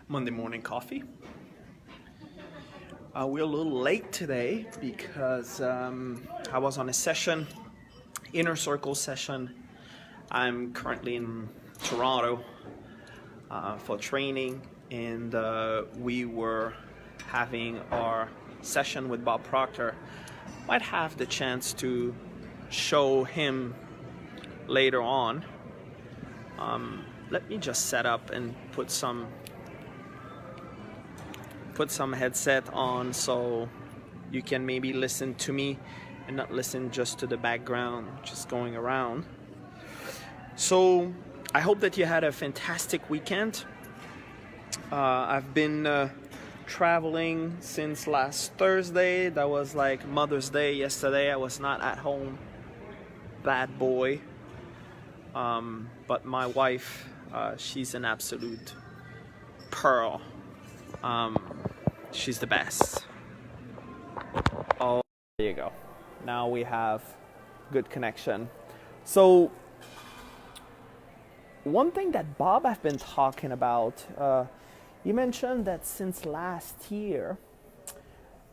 Monday morning coffee. We're a little late today because I was on a session, inner circle session. I'm currently in Toronto for training, and we were having our session with Bob Proctor. Might have the chance to show him later on. Let me just set up and put some headset on so you can maybe listen to me and not listen just to the background just going around. So I hope that you had a fantastic weekend. I've been traveling since last Thursday. That was like Mother's Day yesterday. I was not at home. Bad boy. But my wife, she's an absolute pearl. She's the best. Oh, there you go. Now we have good connection. So one thing that Bob have been talking about, he mentioned that since last year,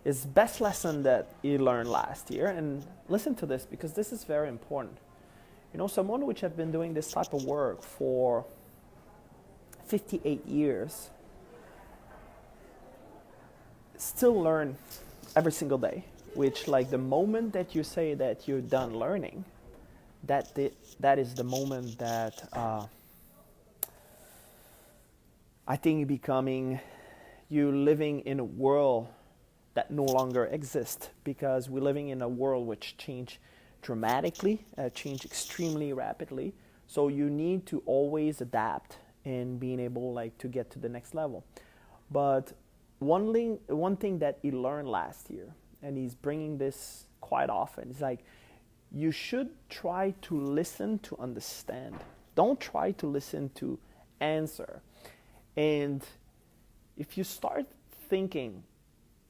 his best lesson that he learned last year, and listen to this because this is very important. You know, someone which have been doing this type of work for 58 years, still learn every single day, which like the moment that you say that you're done learning, that is the moment that I think becoming you living in a world that no longer exists, because we're living in a world which changed dramatically, changed extremely rapidly. So you need to always adapt and being able like to get to the next level. But one thing that he learned last year, and he's bringing this quite often, is like you should try to listen to understand. Don't try to listen to answer. And if you start thinking,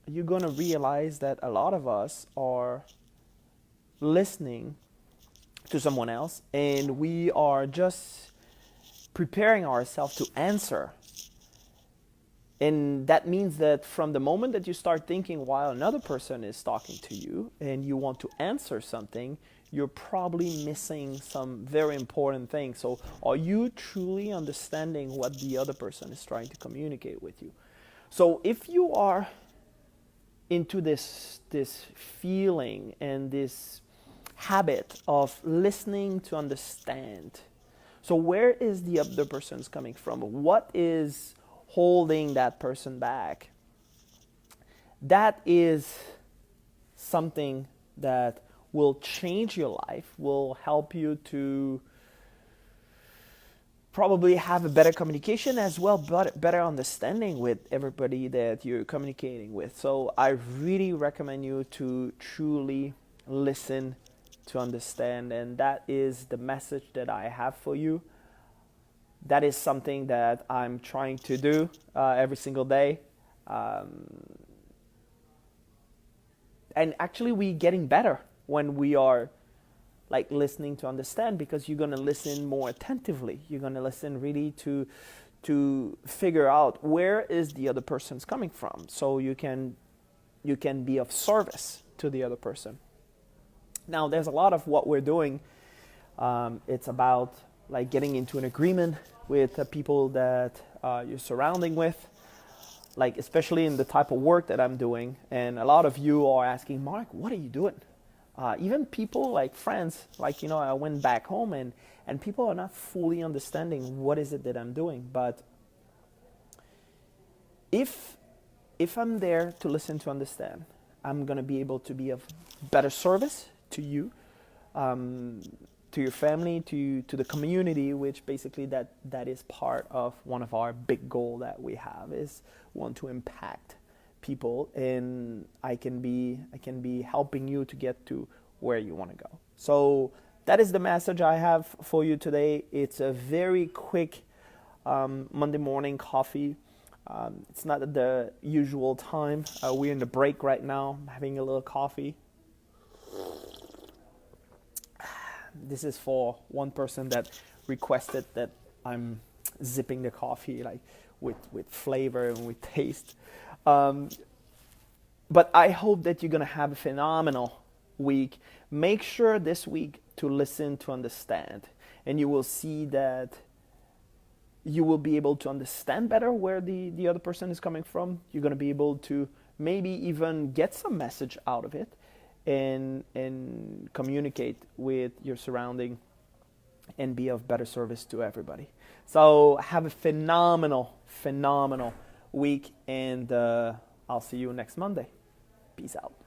you're going to realize that a lot of us are listening to someone else and we are just preparing ourselves to answer. And that means that from the moment that you start thinking while another person is talking to you and you want to answer something, you're probably missing some very important things. So are you truly understanding what the other person is trying to communicate with you? So if you are into this feeling and this habit of listening to understand, so where is the other person coming from? What is holding that person back? That is something that will change your life, will help you to probably have a better communication as well, but better understanding with everybody that you're communicating with. So I really recommend you to truly listen to understand, and that is the message that I have for you. That is something that I'm trying to do every single day. And actually we're getting better when we are like listening to understand, because you're going to listen more attentively. You're going to listen really to figure out where is the other person's coming from, so you can be of service to the other person. Now there's a lot of what we're doing. It's about like getting into an agreement with the people that you're surrounding with, like especially in the type of work that I'm doing. And a lot of you are asking, Mark, what are you doing? Even people like friends, like, you know, I went back home and people are not fully understanding what is it that I'm doing. But if I'm there to listen to understand, I'm going to be able to be of better service to you, to your family, to the community, which basically that is part of one of our big goal that we have, is want to impact people, and I can be helping you to get to where you want to go. So that is the message I have for you today. It's a very quick Monday morning coffee. It's not at the usual time. We're in the break right now. I'm having a little coffee. this is for one person that requested that I'm zipping the coffee like with flavor and with taste. But I hope that you're gonna have a phenomenal week. Make sure this week to listen to understand, and you will see that you will be able to understand better where the other person is coming from. You're going to be able to maybe even get some message out of it and communicate with your surrounding and be of better service to everybody. So have a phenomenal week, and I'll see you next Monday. Peace out.